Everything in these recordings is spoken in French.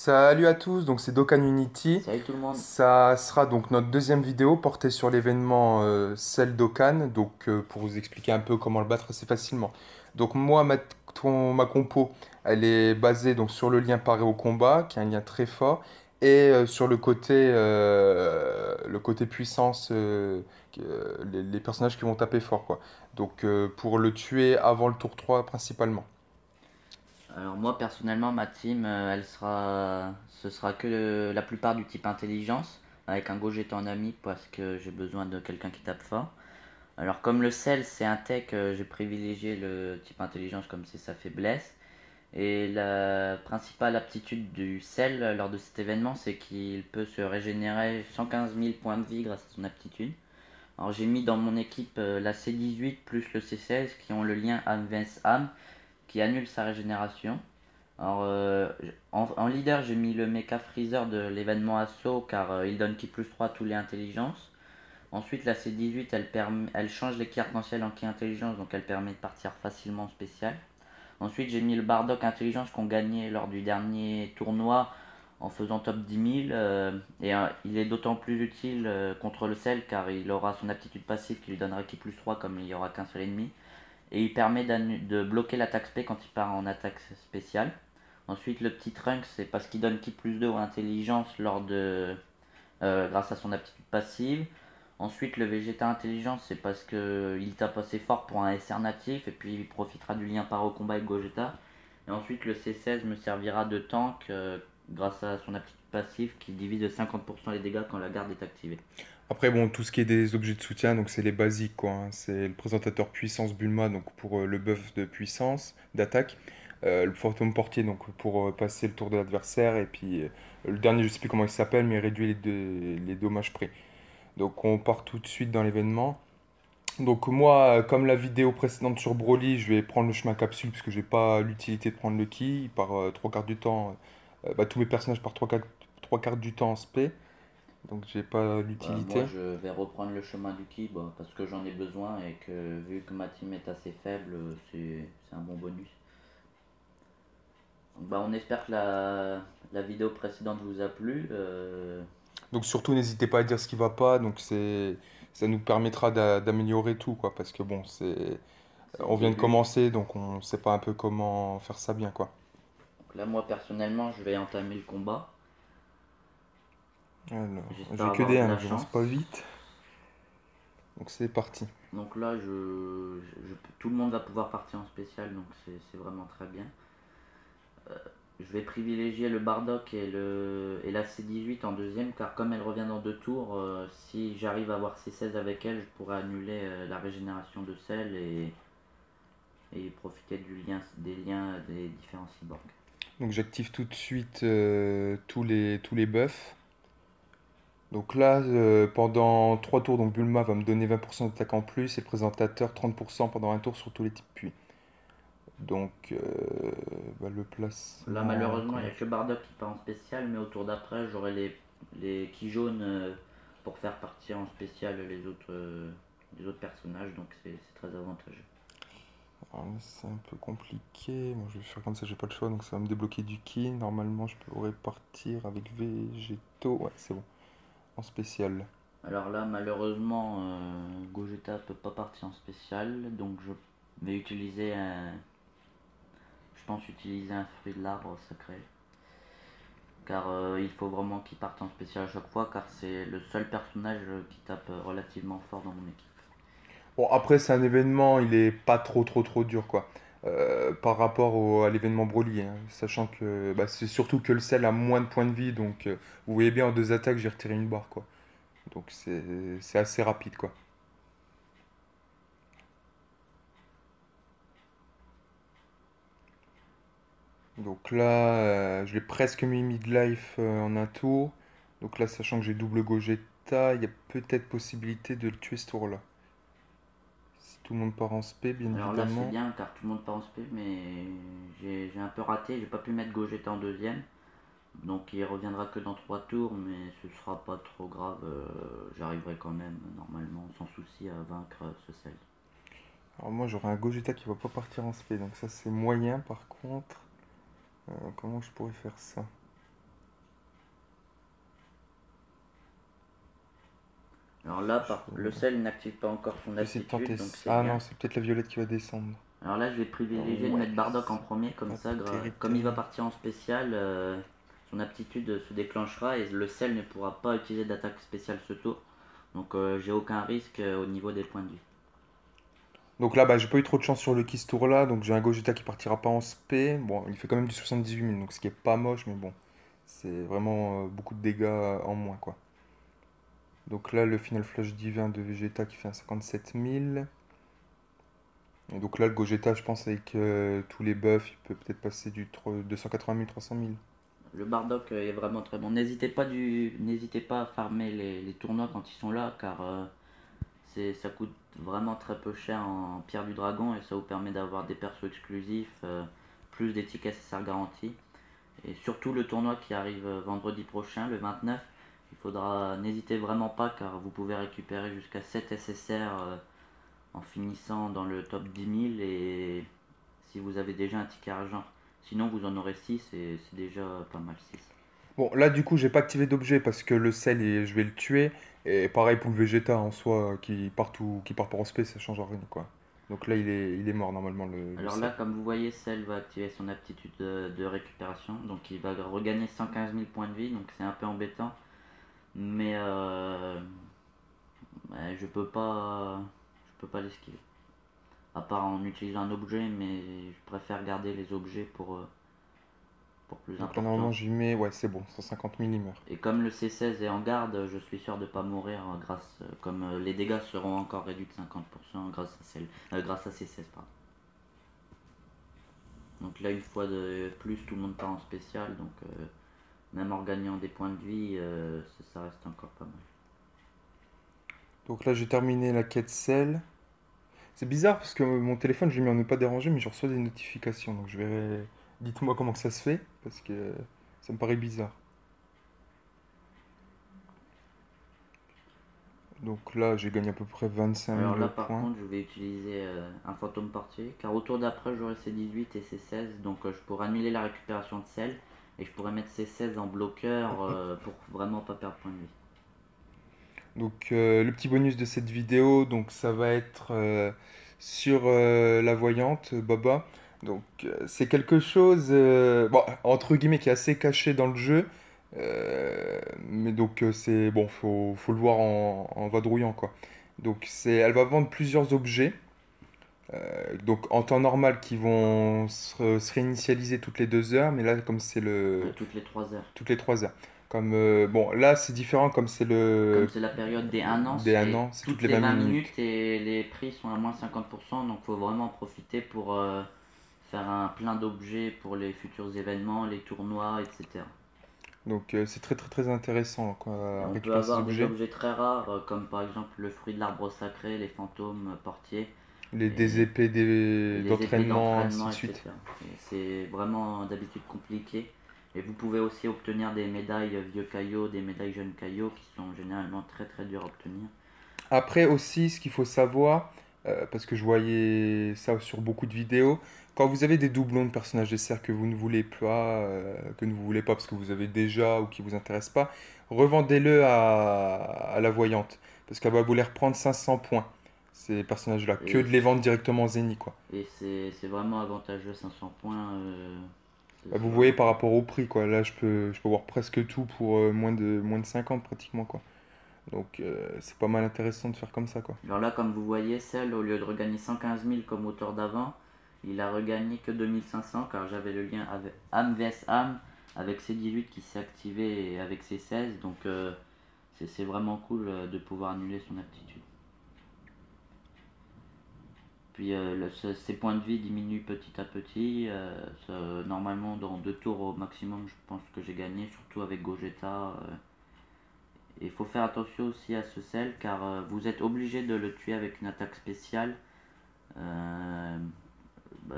Salut à tous, donc c'est Dokkan Unity. Salut tout le monde. Ça sera donc notre deuxième vidéo portée sur l'événement Cell Dokkan, donc pour vous expliquer un peu comment le battre assez facilement. Donc moi, ma compo, elle est basée donc sur le lien paré au combat, qui est un lien très fort, et sur le côté puissance, les personnages qui vont taper fort, quoi. Donc pour le tuer avant le tour 3 principalement. Alors moi personnellement ma team ce sera que la plupart du type intelligence avec un Gogeta en ami parce que j'ai besoin de quelqu'un qui tape fort. Alors comme le sel c'est un tech, j'ai privilégié le type intelligence comme c'est sa faiblesse. Et la principale aptitude du sel lors de cet événement c'est qu'il peut se régénérer 115 000 points de vie grâce à son aptitude. Alors j'ai mis dans mon équipe la C18 plus le C16 qui ont le lien âme-vs-âme qui annule sa régénération. Alors, en leader, j'ai mis le Mecha Freezer de l'événement Assaut car il donne ki plus 3 à tous les intelligences. Ensuite, la C18, elle change les ki arc-en-ciel en ki intelligence, donc elle permet de partir facilement en spécial. Ensuite, j'ai mis le Bardock intelligence qu'on gagnait lors du dernier tournoi en faisant top 10 000. Il est d'autant plus utile contre le sel car il aura son aptitude passive qui lui donnera ki plus 3 comme il n'y aura qu'un seul ennemi. Et il permet de bloquer l'attaque spé quand il part en attaque spéciale. Ensuite, le petit Trunks, c'est parce qu'il donne ki plus 2 aux intelligence grâce à son aptitude passive. Ensuite, le Vegeta intelligence, c'est parce qu'il tape assez fort pour un SR natif et puis il profitera du lien par au combat avec Gogeta. Et ensuite, le C16 me servira de tank grâce à son aptitude passive qui divise de 50% les dégâts quand la garde est activée. Après, bon, tout ce qui est des objets de soutien, donc c'est les basiques, quoi, hein. C'est le présentateur puissance Bulma, donc pour le buff de puissance, d'attaque. Le fantôme portier, donc pour passer le tour de l'adversaire. Et puis le dernier, je sais plus comment il s'appelle, mais il réduit les dommages pris. Donc on part tout de suite dans l'événement. Donc moi, comme la vidéo précédente sur Broly, je vais prendre le chemin capsule, puisque j'ai pas l'utilité de prendre le ki. Par trois quarts du temps, bah, tous mes personnages par trois quarts du temps en spé. Donc j'ai pas Moi, l'utilité. je vais reprendre le chemin du ki parce que j'en ai besoin et que vu que ma team est assez faible, c'est un bon bonus. On espère que la vidéo précédente vous a plu. Donc surtout n'hésitez pas à dire ce qui va pas, donc ça nous permettra d'améliorer tout, quoi, parce que bon, C'est le on vient de début. commencer, donc on sait pas un peu comment faire ça bien, quoi. Donc là, moi personnellement, je vais entamer le combat. Alors, J'espère j'ai que des avoir de 1, la donc je commence pas chance. vite. Donc c'est parti. Donc là, tout le monde va pouvoir partir en spécial, donc c'est vraiment très bien. Je vais privilégier le Bardock et la C18 en deuxième, car comme elle revient dans deux tours, si j'arrive à avoir C16 avec elle, je pourrais annuler la régénération de sel et profiter des liens des différents cyborgs. Donc j'active tout de suite tous les buffs. Donc là, pendant 3 tours, donc Bulma va me donner 20% d'attaque en plus et le présentateur 30% pendant un tour sur tous les types puits. Donc bah, le Là, placement, malheureusement, il n'y comment a que Bardock qui part en spécial, mais au tour d'après, j'aurai les ki jaunes pour faire partir en spécial les autres personnages, donc c'est très avantageux. Alors là, c'est un peu compliqué. Moi, je vais faire comme ça, j'ai pas le choix, donc ça va me débloquer du ki. Normalement, je pourrais partir avec végétaux. Ouais, c'est bon. En spécial. Alors là, malheureusement, Gogeta peut pas partir en spécial, donc vais je pense utiliser un fruit de l'arbre sacré, car il faut vraiment qu'il parte en spécial à chaque fois, car c'est le seul personnage qui tape relativement fort dans mon équipe. Bon, après, c'est un événement, il est pas trop dur, quoi. Par rapport à l'événement Broly, hein. Sachant que bah, c'est surtout que le sel a moins de points de vie, donc vous voyez bien en 2 attaques, j'ai retiré une barre, quoi. Donc c'est assez rapide, quoi. Donc là, je l'ai presque mis midlife en un tour. Donc là, sachant que j'ai double Gogeta, il y a peut-être possibilité de le tuer ce tour-là. Si tout le monde part en spé, bien Alors là, c'est évidemment. bien, car tout le monde part en spé, mais j'ai un peu raté, j'ai pas pu mettre Gogeta en deuxième, donc il reviendra que dans 3 tours, mais ce sera pas trop grave, j'arriverai quand même, normalement, sans souci, à vaincre ce sel. Alors moi, j'aurai un Gogeta qui va pas partir en spé, donc ça c'est moyen par contre. Comment je pourrais faire ça? Alors là, Je le sel n'active pas encore son vais essayer de aptitude, tenter. donc c'est Ah bien. non, c'est peut-être la violette qui va descendre. Alors là, je vais privilégier de Ouais, mettre Bardock en c'est premier, comme pas ça, terrible, comme il va terrible. partir en spécial, son aptitude se déclenchera et le sel ne pourra pas utiliser d'attaque spéciale ce tour. Donc j'ai aucun risque au niveau des points de vie. Donc là, bah, j'ai pas eu trop de chance sur le kiss tour là, donc j'ai un Gogeta qui partira pas en spé. Bon, il fait quand même du 78 000, donc ce qui est pas moche, mais bon, c'est vraiment beaucoup de dégâts en moins, quoi. Donc là, le final flash divin de Vegeta qui fait un 57 000. Et donc là, le Gogeta, je pense, avec tous les buffs, il peut peut-être passer du 280 000, 300 000. Le Bardock est vraiment très bon. N'hésitez pas à farmer les tournois quand ils sont là, car ça coûte vraiment très peu cher en pierre du dragon et ça vous permet d'avoir des persos exclusifs, plus des tickets SSR garantis. Et surtout le tournoi qui arrive vendredi prochain, le 29, n'hésitez vraiment pas car vous pouvez récupérer jusqu'à 7 SSR en finissant dans le top 10 000 et si vous avez déjà un ticket argent. Sinon vous en aurez 6 et c'est déjà pas mal 6. Bon, là, du coup, j'ai pas activé d'objet parce que le sel, je vais le tuer. Et pareil pour le Vegeta en soi, qui part pour spé, ça change rien, quoi. Donc là, il est mort normalement, le Alors là, sel. comme vous voyez, Cell va activer son aptitude de récupération, donc il va regagner 115 000 points de vie, donc c'est un peu embêtant, mais ouais, je peux pas l'esquiver. À part en utilisant un objet, mais je préfère garder les objets pour plus Donc là, normalement, important. j'y mets, ouais, c'est bon, 150 000, il meurt. Et comme le C16 est en garde, je suis sûr de pas mourir comme les dégâts seront encore réduits de 50% grâce à C16, pardon. Donc là, une fois de plus, tout le monde part en spécial, donc même en gagnant des points de vie, ça reste encore pas mal. Donc là, j'ai terminé la quête sel. C'est bizarre parce que mon téléphone, je l'ai mis en ne pas déranger, mais je reçois des notifications. Donc je verrai. Dites-moi comment que ça se fait, parce que ça me paraît bizarre. Donc là, j'ai gagné à peu près 25 Alors 000 là, par points. contre, je vais utiliser un fantôme portier, car au tour d'après, j'aurai C18 et C16, donc je pourrai annuler la récupération de sel, et je pourrai mettre C16 en bloqueur pour vraiment pas perdre point de vie. Donc le petit bonus de cette vidéo, donc ça va être sur la voyante Baba. Donc c'est quelque chose, bon, entre guillemets, qui est assez caché dans le jeu. Mais donc c'est bon, faut le voir en vadrouillant, quoi. Donc elle va vendre plusieurs objets. Donc en temps normal qui vont se réinitialiser toutes les 2 heures, mais là comme c'est Toutes les 3 heures. toutes les 3 heures. Comme bon là c'est différent comme c'est Comme le c'est la période des 1 an, des un c'est an, c'est toutes toutes les les 20 20 minutes. minutes et les prix sont à moins 50%, donc faut vraiment en profiter pour faire un plein d'objets pour les futurs événements, les tournois, etc. Donc c'est très très très intéressant quoi, Et à on peut récupérer ces avoir des objets. objets très rares, comme par exemple le fruit de l'arbre sacré, les fantômes portiers, Des et, épées et les épées d'entraînement, ainsi d'entraînement, de suite. etc. Et c'est vraiment d'habitude compliqué. Et vous pouvez aussi obtenir des médailles vieux caillots, des médailles jeunes caillots, qui sont généralement très très dures à obtenir. Après aussi, ce qu'il faut savoir, parce que je voyais ça sur beaucoup de vidéos, quand vous avez des doublons de personnages SR que vous ne voulez pas, parce que vous avez déjà ou qui vous intéressent pas, revendez-le à la voyante, parce qu'elle va vous les reprendre 500 points, ces personnages-là, que Et de les vendre directement en Zeni, quoi. c'est vraiment avantageux, 500 points, Bah, c'est vous voyez vraiment par cool. rapport au prix, quoi. Là, je peux voir presque tout pour moins de 50 pratiquement, quoi. Donc, c'est pas mal intéressant de faire comme ça, quoi. Alors là, comme vous voyez, celle, au lieu de regagner 115 000 comme au tour d'avant, il a regagné que 2500 car j'avais le lien avec âme vs âme avec C18 qui s'est activé et avec C16. Donc c'est vraiment cool de pouvoir annuler son aptitude. Puis ses points de vie diminuent petit à petit. Normalement, dans 2 tours au maximum, je pense que j'ai gagné, surtout avec Gogeta. Et il faut faire attention aussi à ce sel car vous êtes obligé de le tuer avec une attaque spéciale. Euh,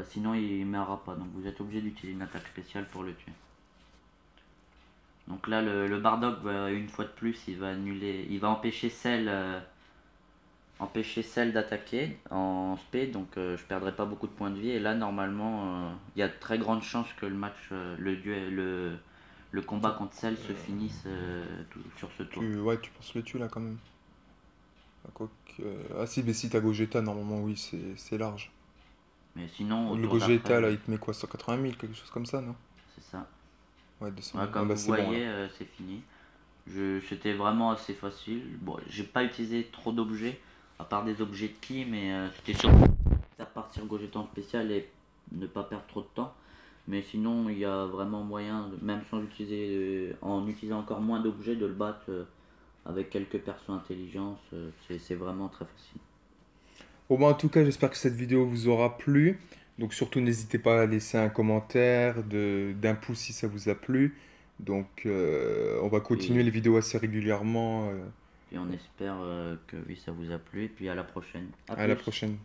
Sinon il ne meurra pas. Donc vous êtes obligé d'utiliser une attaque spéciale pour le tuer. Donc là le Bardock une fois de plus il va empêcher celle d'attaquer en spé, donc je perdrai pas beaucoup de points de vie. Et là normalement il y a de très grandes chances que le match, le combat contre celle se finisse sur ce tour. Ouais, tu penses le tuer là quand même. Ah, ah si, mais si t'as Gogeta, normalement, oui, c'est large. Mais sinon, au Le tour d'après, Gogeta, là, il te met quoi, 180 000, quelque chose comme ça, non? c'est ça. Ouais, 200 Voilà, 000. Ah comme bah vous c'est bon, alors. voyez, c'est fini. C'était vraiment assez facile. Bon, j'ai pas utilisé trop d'objets, à part des objets de ki, mais c'était surtout faire partir Gogeta en spécial et ne pas perdre trop de temps. Mais sinon, il y a vraiment moyen, même sans utiliser, en utilisant encore moins d'objets, de le battre avec quelques persos intelligence. C'est vraiment très facile. Bon, bah, en tout cas, j'espère que cette vidéo vous aura plu. Donc surtout, n'hésitez pas à laisser un commentaire d'un pouce si ça vous a plu. Donc on va continuer les Puis, vidéos assez régulièrement. puis on espère que oui, ça vous a plu. Et puis à la prochaine. À À la plus. prochaine.